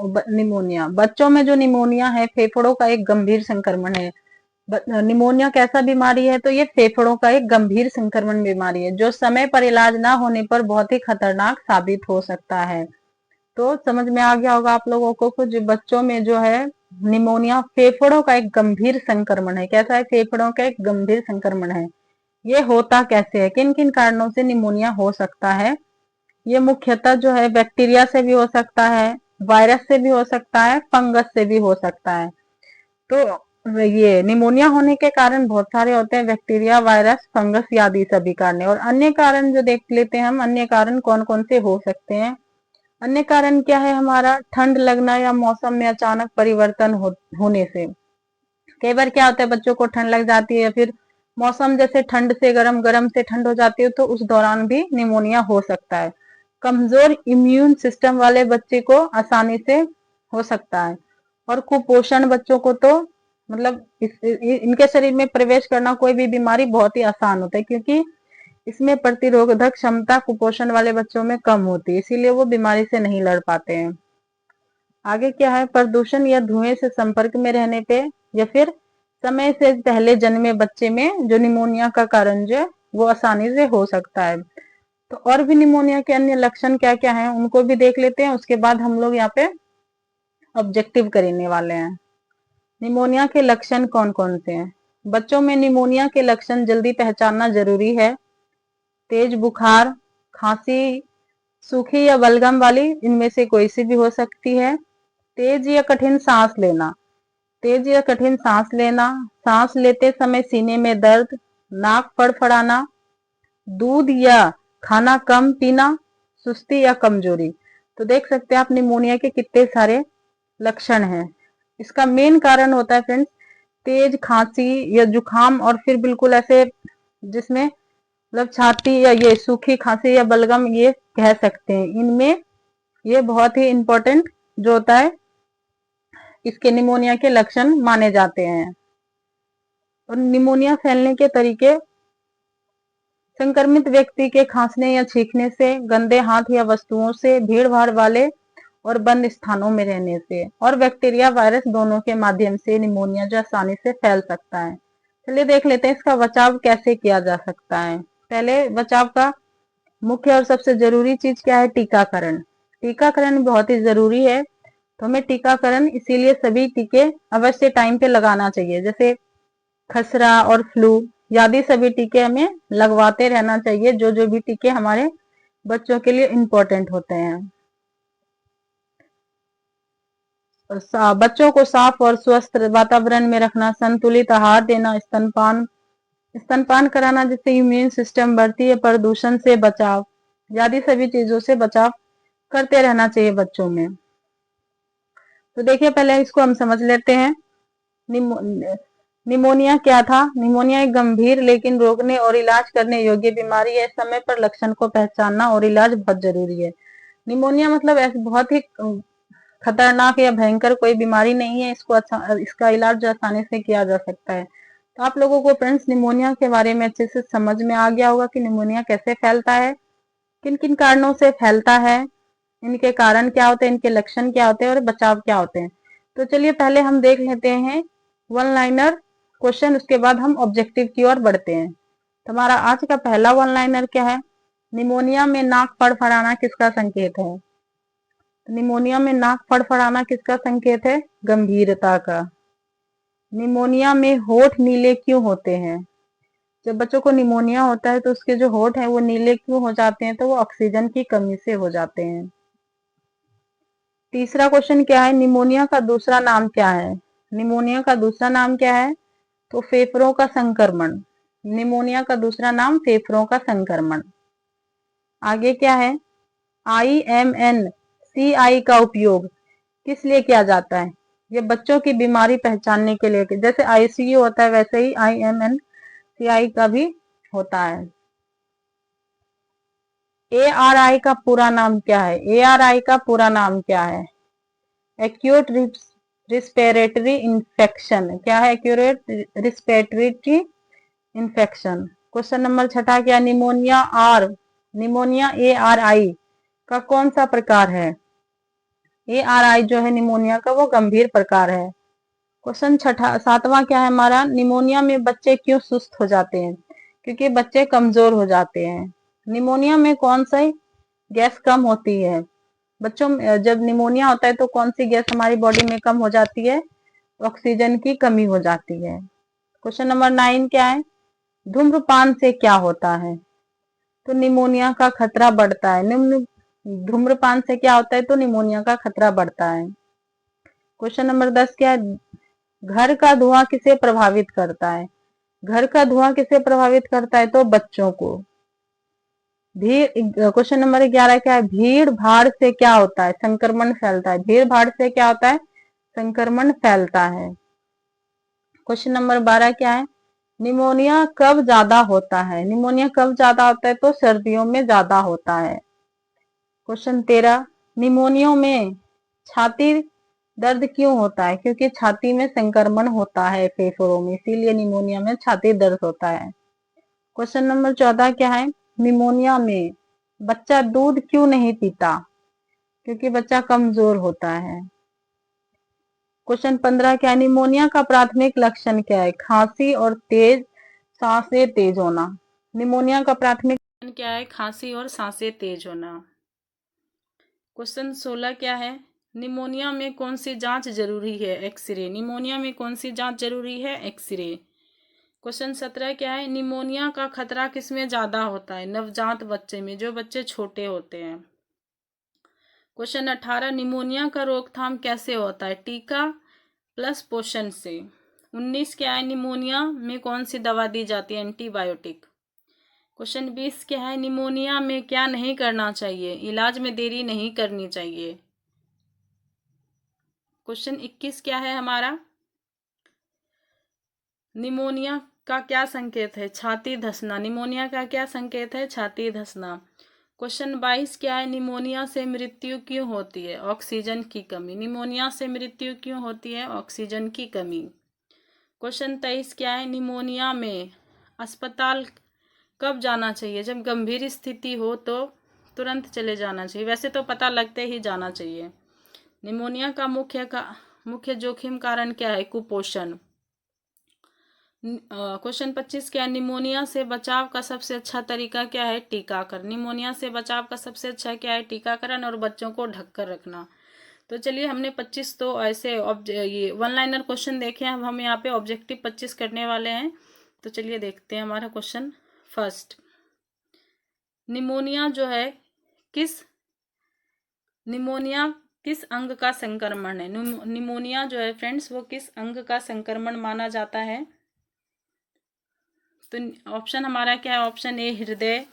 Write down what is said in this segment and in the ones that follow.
Pneumonia, बच्चों में जो निमोनिया है फेफड़ों का एक गंभीर संक्रमण है। निमोनिया कैसा बीमारी है? तो ये फेफड़ों का एक गंभीर संक्रमण बीमारी है जो समय पर इलाज ना होने पर बहुत ही खतरनाक साबित हो सकता है। तो समझ में आ गया होगा आप लोगों को कुछ बच्चों में जो है निमोनिया फेफड़ों का एक गंभीर संक्रमण है। कैसा है? फेफड़ों का एक गंभीर संक्रमण है। ये होता कैसे है? किन किन कारणों से निमोनिया हो सकता है? ये मुख्यतः जो है बैक्टीरिया से भी हो सकता है, वायरस से भी हो सकता है, फंगस से भी हो सकता है। तो ये निमोनिया होने के कारण बहुत सारे होते हैं, बैक्टीरिया, वायरस, फंगस आदि सभी कारण। और अन्य कारण जो देख लेते हैं हम, अन्य कारण कौन कौन से हो सकते हैं। अन्य कारण क्या है हमारा? ठंड लगना या मौसम में अचानक परिवर्तन होने से। कई बार क्या होता है बच्चों को ठंड लग जाती है, फिर मौसम जैसे ठंड से गर्म, गर्म से ठंड हो जाती है, तो उस दौरान भी निमोनिया हो सकता है। कमजोर इम्यून सिस्टम वाले बच्चे को आसानी से हो सकता है। और कुपोषण बच्चों को तो मतलब इनके शरीर में प्रवेश करना कोई भी बीमारी बहुत ही आसान होता है, क्योंकि इसमें प्रतिरोधक क्षमता कुपोषण वाले बच्चों में कम होती है, इसीलिए वो बीमारी से नहीं लड़ पाते हैं। आगे क्या है? प्रदूषण या धुएं से संपर्क में रहने पे या फिर समय से पहले जन्मे बच्चे में जो निमोनिया का कारण जो है वो आसानी से हो सकता है। तो और भी निमोनिया के अन्य लक्षण क्या क्या हैं उनको भी देख लेते हैं, उसके बाद हम लोग यहाँ पे ऑब्जेक्टिव करने वाले हैं। निमोनिया के लक्षण कौन कौन से हैं? बच्चों में निमोनिया के लक्षण जल्दी पहचानना जरूरी है। तेज बुखार, खांसी, सूखी या बलगम वाली, इनमें से कोई सी भी हो सकती है। तेज या कठिन सांस लेना, तेज या कठिन सांस लेना, सांस लेते समय सीने में दर्द, नाक फड़फड़ाना, दूध या खाना कम पीना, सुस्ती या कमजोरी। तो देख सकते हैं आप निमोनिया के कितने सारे लक्षण हैं। इसका मेन कारण होता है फ्रेंड्स तेज खांसी या जुकाम, और फिर बिल्कुल ऐसे जिसमें मतलब छाती या ये सूखी खांसी या बलगम ये कह सकते हैं। इनमें ये बहुत ही इंपॉर्टेंट जो होता है इसके निमोनिया के लक्षण माने जाते हैं। और निमोनिया फैलने के तरीके, संक्रमित व्यक्ति के खांसने या छींकने से, गंदे हाथ या वस्तुओं से, भीड़ भाड़ वाले और बंद स्थानों में रहने से, और बैक्टीरिया वायरस दोनों के माध्यम से निमोनिया जो आसानी से फैल सकता है। चलिए देख लेते हैं इसका बचाव कैसे किया जा सकता है। पहले बचाव का मुख्य और सबसे जरूरी चीज क्या है? टीकाकरण। टीकाकरण बहुत ही जरूरी है, तो हमें टीकाकरण इसीलिए सभी टीके अवश्य टाइम पे लगाना चाहिए, जैसे खसरा और फ्लू आदि सभी टीके हमें लगवाते रहना चाहिए, जो जो भी टीके हमारे बच्चों के लिए इम्पोर्टेंट होते हैं। बच्चों को साफ और स्वस्थ वातावरण में रखना, संतुलित आहार देना, स्तनपान स्तनपान कराना जिससे इम्यून सिस्टम बढ़ती है, प्रदूषण से बचाव आदि सभी चीजों से बचाव करते रहना चाहिए बच्चों में। तो देखिए पहले इसको हम समझ लेते हैं। निमोनिया क्या था? निमोनिया एक गंभीर लेकिन रोकने और इलाज करने योग्य बीमारी है। समय पर लक्षण को पहचानना और इलाज बहुत जरूरी है। निमोनिया मतलब ऐसे बहुत ही खतरनाक या भयंकर कोई बीमारी नहीं है, इसका इलाज आसानी से किया जा सकता है। तो आप लोगों को फ्रेंड्स निमोनिया के बारे में अच्छे से समझ में आ गया होगा कि निमोनिया कैसे फैलता है, किन किन कारणों से फैलता है, इनके कारण क्या होते हैं, इनके लक्षण क्या होते हैं और बचाव क्या होते हैं। तो चलिए पहले हम देख लेते हैं वन लाइनर क्वेश्चन, उसके बाद हम ऑब्जेक्टिव की ओर बढ़ते हैं। तो हमारा आज का पहला वन लाइनर क्या है? निमोनिया में नाक फड़फड़ाना किसका संकेत है? निमोनिया में नाक फड़फड़ाना किसका संकेत है? गंभीरता का। निमोनिया में होठ नीले क्यों होते हैं? जब बच्चों को निमोनिया होता है तो उसके जो होठ हैं वो नीले क्यों हो जाते हैं? तो वो ऑक्सीजन की कमी से हो जाते हैं। तीसरा क्वेश्चन क्या है? निमोनिया का दूसरा नाम क्या है? निमोनिया का दूसरा नाम क्या है? तो फेफड़ों का संक्रमण। निमोनिया का दूसरा नाम फेफड़ों का संक्रमण। आगे क्या है? IMNCI का उपयोग किस लिए किया जाता है? ये बच्चों की बीमारी पहचानने के लिए, जैसे ICU होता है वैसे ही IMNCI का भी होता है। ARI का पूरा नाम क्या है? ARI का पूरा नाम क्या है? Acute respiratory infection. क्या है acute respiratory infection? Question number 6 क्या? निमोनिया ARI का कौन सा प्रकार है? ARI जो है निमोनिया का वो गंभीर प्रकार है। क्वेश्चन छठा सातवां क्या है हमारा, निमोनिया में बच्चे क्यों सुस्त हो जाते हैं? क्योंकि बच्चे कमजोर हो जाते हैं। निमोनिया में कौन सा गैस कम होती है? बच्चों में जब निमोनिया होता है तो कौन सी गैस हमारी बॉडी में कम हो जाती है? ऑक्सीजन की कमी हो जाती है। क्वेश्चन नंबर 9 क्या है, धूम्रपान से क्या होता है? तो निमोनिया का खतरा बढ़ता है। निम्न धूम्रपान से क्या होता है? तो निमोनिया का खतरा बढ़ता है। क्वेश्चन नंबर 10 क्या है, घर का धुआं किसे प्रभावित करता है? घर का धुआं किसे प्रभावित करता है? तो बच्चों को। क्वेश्चन नंबर 11 क्या है, भीड़ भाड़ से क्या होता है? संक्रमण फैलता है। भीड़ भाड़ से क्या होता है? संक्रमण फैलता है। क्वेश्चन नंबर 12 क्या है, निमोनिया कब ज्यादा होता है? निमोनिया कब ज्यादा होता है? तो सर्दियों में ज्यादा होता है। क्वेश्चन 13, निमोनिया में छाती दर्द क्यों होता है? क्योंकि छाती में संक्रमण होता है फेफड़ों में, इसीलिए निमोनिया में छाती दर्द होता है। क्वेश्चन नंबर 14 क्या है, निमोनिया में बच्चा दूध क्यों नहीं पीता? क्योंकि बच्चा कमजोर होता है। क्वेश्चन 15 क्या है, निमोनिया का प्राथमिक लक्षण क्या है? खांसी और तेज सांसें तेज होना। निमोनिया का प्राथमिक लक्षण क्या है? खांसी और सांसें तेज होना। क्वेश्चन 16 क्या है, निमोनिया में कौन सी जांच जरूरी है? एक्सरे। निमोनिया में कौन सी जांच जरूरी है? एक्सरे। क्वेश्चन 17 क्या है, निमोनिया का खतरा किसमें ज्यादा होता है? नवजात बच्चे में, जो बच्चे छोटे होते हैं। क्वेश्चन 18, निमोनिया का रोकथाम कैसे होता है? टीका प्लस पोषण से। 19 क्या है, निमोनिया में कौन सी दवा दी जाती है? एंटीबायोटिक। क्वेश्चन 20 क्या है, निमोनिया में क्या नहीं करना चाहिए? इलाज में देरी नहीं करनी चाहिए। क्वेश्चन 21 क्या है हमारा, निमोनिया का क्या संकेत है? छाती धंसना। निमोनिया का क्या संकेत है? छाती धंसना। क्वेश्चन 22 क्या है, निमोनिया से मृत्यु क्यों होती है? ऑक्सीजन की कमी। निमोनिया से मृत्यु क्यों होती है? ऑक्सीजन की कमी। क्वेश्चन 23 क्या है, निमोनिया में अस्पताल कब जाना चाहिए? जब गंभीर स्थिति हो तो तुरंत चले जाना चाहिए, वैसे तो पता लगते ही जाना चाहिए। निमोनिया का मुख्य जोखिम कारण क्या है? कुपोषण। क्वेश्चन 25 क्या है, निमोनिया से बचाव का सबसे अच्छा तरीका क्या है? टीकाकरण। निमोनिया से बचाव का सबसे अच्छा क्या है? टीकाकरण और बच्चों को ढककर रखना। तो चलिए, हमने 25 तो ऐसे ये वन लाइनर क्वेश्चन देखे हैं, अब हम यहाँ पे ऑब्जेक्टिव 25 करने वाले हैं। तो चलिए देखते हैं हमारा क्वेश्चन फर्स्ट, निमोनिया जो है निमोनिया किस अंग का संक्रमण है? निमोनिया जो है फ्रेंड्स वो किस अंग का संक्रमण माना जाता है? तो ऑप्शन हमारा क्या है? ऑप्शन ए हृदय,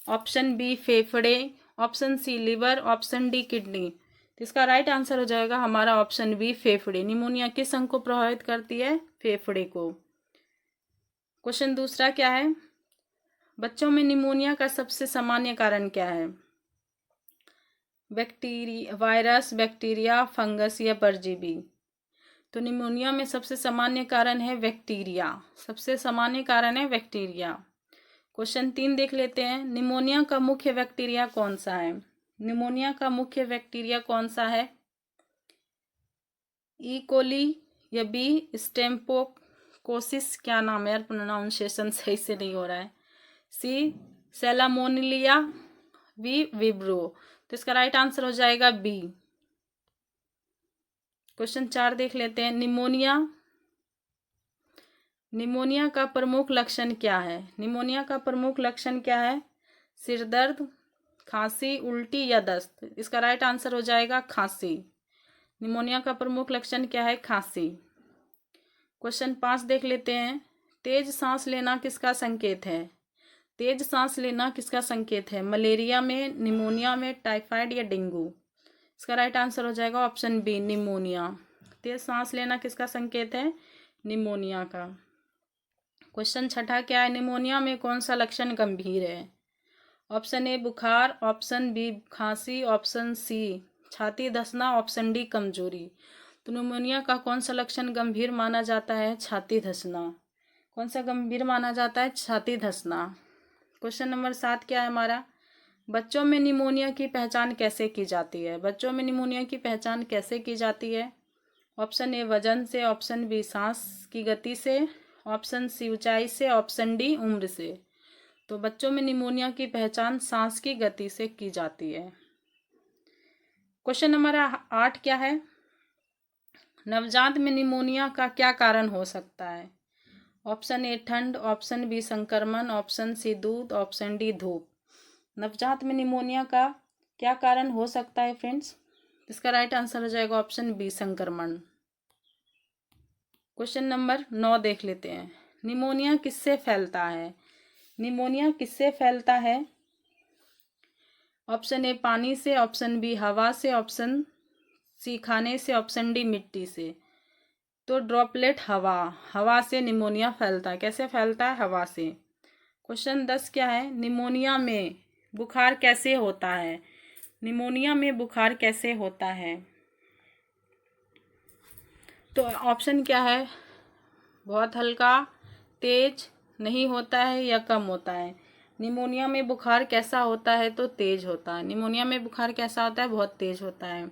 ऑप्शन बी फेफड़े, option C liver, option D kidney. तो इसका राइट आंसर हो जाएगा हमारा ऑप्शन बी फेफड़े। निमोनिया किस अंग को प्रभावित करती है? फेफड़े को। क्वेश्चन दूसरा क्या है, बच्चों में निमोनिया का सबसे सामान्य कारण क्या है? वायरस, बैक्टीरिया, फंगस या परजीवी। तो निमोनिया में सबसे सामान्य कारण है बैक्टीरिया। सबसे सामान्य कारण है बैक्टीरिया। क्वेश्चन 3 देख लेते हैं, निमोनिया का मुख्य बैक्टीरिया कौन सा है? निमोनिया का मुख्य बैक्टीरिया कौन सा है? ई कोली या बी स्टेम्पोकोसिस, क्या नाम है यार, प्रोनाउंसिएशन सही से नहीं हो रहा है। सी सैलामोनिलिया, बी विब्रो। तो इसका राइट आंसर हो जाएगा बी। क्वेश्चन 4 देख लेते हैं, निमोनिया का प्रमुख लक्षण क्या है? निमोनिया का प्रमुख लक्षण क्या है? सिर दर्द, खांसी, उल्टी या दस्त। इसका राइट आंसर हो जाएगा खांसी। निमोनिया का प्रमुख लक्षण क्या है? खांसी। क्वेश्चन 5 देख लेते हैं, तेज सांस लेना किसका संकेत है? तेज सांस लेना किसका संकेत है? मलेरिया में, निमोनिया में, टाइफाइड या डेंगू। इसका राइट आंसर हो जाएगा ऑप्शन बी निमोनिया। तेज सांस लेना किसका संकेत है? निमोनिया का। क्वेश्चन 6 क्या है, निमोनिया में कौन सा लक्षण गंभीर है? ऑप्शन ए बुखार, ऑप्शन बी खांसी, ऑप्शन सी छाती धंसना, ऑप्शन डी कमजोरी। तो निमोनिया का कौन सा लक्षण गंभीर माना जाता है? छाती धंसना। कौन सा गंभीर माना जाता है? छाती धंसना। क्वेश्चन नंबर 7 क्या है हमारा, बच्चों में निमोनिया की पहचान कैसे की जाती है? बच्चों में निमोनिया की पहचान कैसे की जाती है? ऑप्शन ए वजन से, ऑप्शन बी सांस की गति से, ऑप्शन सी ऊंचाई से, ऑप्शन डी उम्र से। तो बच्चों में निमोनिया की पहचान सांस की गति से की जाती है। क्वेश्चन नंबर 8 क्या है? नवजात में निमोनिया का क्या कारण हो सकता है? ऑप्शन ए ठंड, ऑप्शन बी संक्रमण, ऑप्शन सी दूध, ऑप्शन डी धूप। नवजात में निमोनिया का क्या कारण हो सकता है फ्रेंड्स? इसका राइट आंसर हो जाएगा ऑप्शन बी संक्रमण। क्वेश्चन नंबर 9 देख लेते हैं। निमोनिया किससे फैलता है? निमोनिया किससे फैलता है? ऑप्शन ए पानी से, ऑप्शन बी हवा से, ऑप्शन सी खाने से, ऑप्शन डी मिट्टी से। तो ड्रॉपलेट हवा से निमोनिया फैलता है। कैसे फैलता है? हवा से। क्वेश्चन 10 क्या है? निमोनिया में बुखार कैसे होता है? निमोनिया में बुखार कैसे होता है? तो ऑप्शन क्या है? बहुत हल्का, तेज, नहीं होता है या कम होता है। निमोनिया में बुखार कैसा होता है? तो तेज होता है। निमोनिया में बुखार कैसा होता है? बहुत तेज होता है।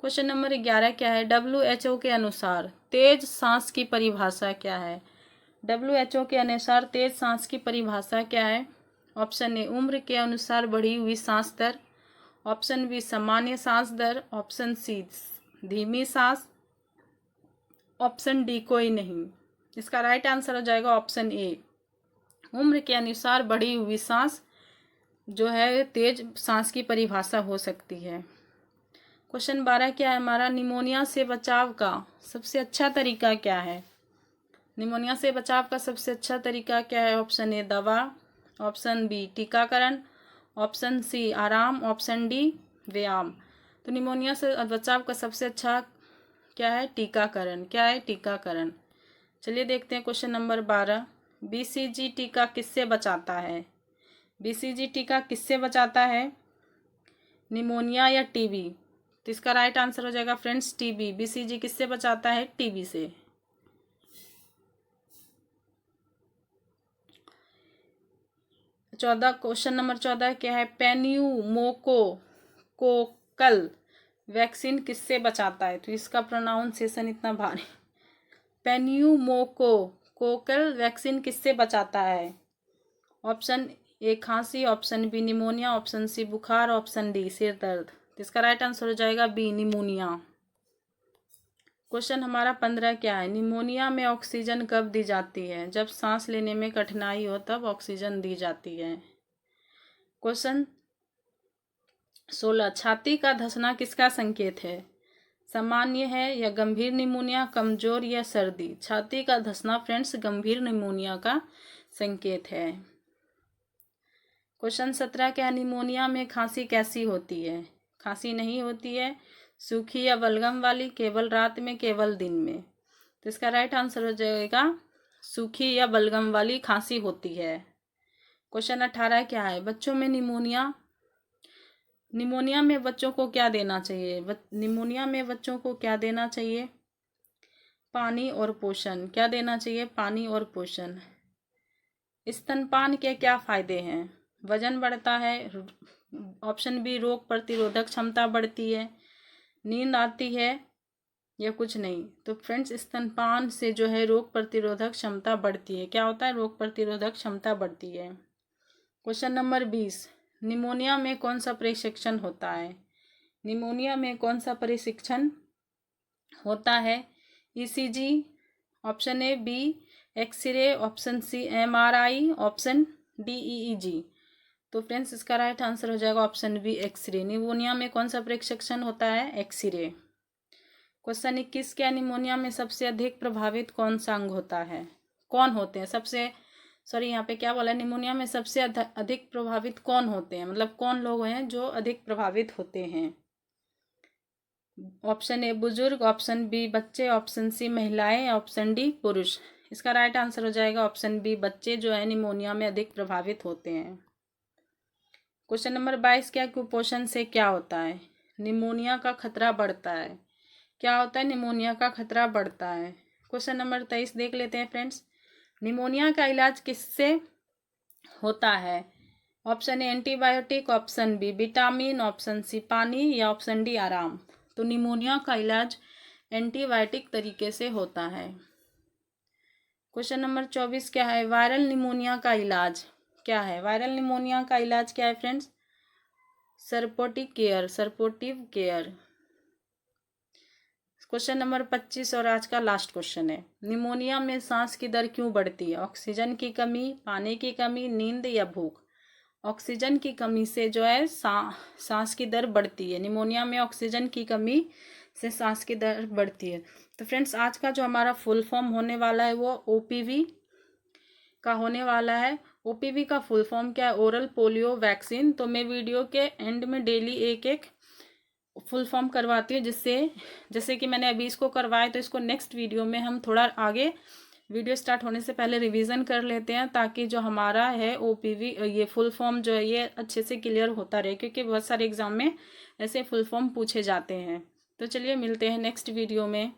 क्वेश्चन नंबर 11 क्या है? WHO के अनुसार तेज सांस की परिभाषा क्या है? WHO के अनुसार तेज सांस की परिभाषा क्या है? ऑप्शन ए उम्र के अनुसार बढ़ी हुई सांस दर, ऑप्शन बी सामान्य सांस दर, ऑप्शन सी धीमी सांस, ऑप्शन डी कोई नहीं। इसका राइट आंसर हो जाएगा ऑप्शन ए उम्र के अनुसार बढ़ी हुई सांस जो है तेज सांस की परिभाषा हो सकती है। क्वेश्चन 12 क्या है हमारा? निमोनिया से बचाव का सबसे अच्छा तरीका क्या है? निमोनिया से बचाव का सबसे अच्छा तरीका क्या है? ऑप्शन ए दवा, ऑप्शन बी टीकाकरण, ऑप्शन सी आराम, ऑप्शन डी व्यायाम। तो निमोनिया से बचाव का सबसे अच्छा क्या है? टीकाकरण। क्या है? टीकाकरण। चलिए देखते हैं क्वेश्चन नंबर 12। BCG टीका किससे बचाता है? BCG टीका किससे बचाता है? निमोनिया या टीबी? तो इसका राइट आंसर हो जाएगा फ्रेंड्स टीबी। BCG किससे बचाता है? टीबी से। क्वेश्चन नंबर 14 क्या है? पेन्यूमोकोकल वैक्सीन किससे बचाता है? तो इसका प्रोनाउंसिएशन इतना भारी। पेन्यूमोकोकल वैक्सीन किससे बचाता है? ऑप्शन ए खांसी, option B pneumonia, option C बुखार, ऑप्शन डी सिर दर्द। तो इसका राइट आंसर हो जाएगा बी निमोनिया। क्वेश्चन हमारा 15 क्या है? निमोनिया में ऑक्सीजन कब दी जाती है? जब सांस लेने में कठिनाई हो तब ऑक्सीजन दी जाती है। क्वेश्चन 16 छाती का धंसना किसका संकेत है? सामान्य है या गंभीर निमोनिया, कमजोर या सर्दी? छाती का धंसना फ्रेंड्स गंभीर निमोनिया का संकेत है। क्वेश्चन 17 क्या है? निमोनिया में खांसी कैसी होती है? खांसी नहीं होती है, सूखी या बलगम वाली, केवल रात में, केवल दिन में। तो इसका राइट आंसर हो जाएगा सूखी या बलगम वाली खांसी होती है। क्वेश्चन 18 क्या है? बच्चों में निमोनिया में बच्चों को क्या देना चाहिए? निमोनिया में बच्चों को क्या देना चाहिए? पानी और पोषण। क्या देना चाहिए? पानी और पोषण। स्तनपान के क्या फायदे हैं? वजन बढ़ता है, ऑप्शन बी रोग प्रतिरोधक क्षमता बढ़ती है, नींद आती है या कुछ नहीं। तो फ्रेंड्स स्तनपान से जो है रोग प्रतिरोधक क्षमता बढ़ती है। क्या होता है? रोग प्रतिरोधक क्षमता बढ़ती है। क्वेश्चन नंबर 20 निमोनिया में कौन सा प्रशिक्षण होता है? निमोनिया में कौन सा प्रशिक्षण होता है? ECG, option A B x ray, option C MRI, option D EEG। तो फ्रेंड्स इसका राइट आंसर हो जाएगा ऑप्शन बी एक्सरे। निमोनिया में कौन सा प्रशिक्षण होता है? एक्सरे। क्वेश्चन 21 क्या? निमोनिया में सबसे अधिक प्रभावित कौन सा अंग होता है? कौन होते हैं यहाँ पे क्या बोला है? निमोनिया में सबसे अधिक प्रभावित कौन होते हैं, मतलब कौन लोग हैं जो अधिक प्रभावित होते हैं? ऑप्शन ए बुजुर्ग, ऑप्शन बी बच्चे, ऑप्शन सी महिलाएं, ऑप्शन डी पुरुष। इसका राइट आंसर हो जाएगा ऑप्शन बी बच्चे जो है निमोनिया में अधिक प्रभावित होते हैं। क्वेश्चन नंबर 22 क्या? कुपोषण से क्या होता है? निमोनिया का खतरा बढ़ता है। क्या होता है? निमोनिया का खतरा बढ़ता है। क्वेश्चन नंबर 23 देख लेते हैं फ्रेंड्स। निमोनिया का इलाज किससे होता है? Option A antibiotic, option B vitamin, option C पानी या ऑप्शन डी आराम। तो निमोनिया का इलाज एंटीबायोटिक तरीके से होता है। क्वेश्चन नंबर 24 क्या है? वायरल निमोनिया का इलाज क्या है? वायरल निमोनिया का इलाज क्या है friends? Supportive care. Question number 25 और आज का लास्ट क्वेश्चन है, निमोनिया में सांस की दर क्यों बढ़ती है? ऑक्सीजन की कमी, पानी की कमी, नींद या भूख? ऑक्सीजन की कमी से जो है सांस की दर बढ़ती है। निमोनिया में ऑक्सीजन की कमी से सांस की दर बढ़ती है। तो फ्रेंड्स आज का जो हमारा फुल फॉर्म होने वाला है वो ओपीवी का होने वाला है। ओपीवी का फुल फॉर्म क्या है? Oral polio vaccine. तो मैं वीडियो के एंड में डेली एक एक फुल फॉर्म करवाती हूँ, जिससे जैसे कि मैंने अभी इसको करवाया तो इसको नेक्स्ट वीडियो में हम थोड़ा आगे वीडियो स्टार्ट होने से पहले रिवीजन कर लेते हैं, ताकि जो हमारा है ओपीवी ये फुल फॉर्म जो है ये अच्छे से क्लियर होता रहे, क्योंकि बहुत सारे एग्जाम में ऐसे फुल फॉर्म पूछे जाते हैं। तो चलिए मिलते हैं नेक्स्ट वीडियो में।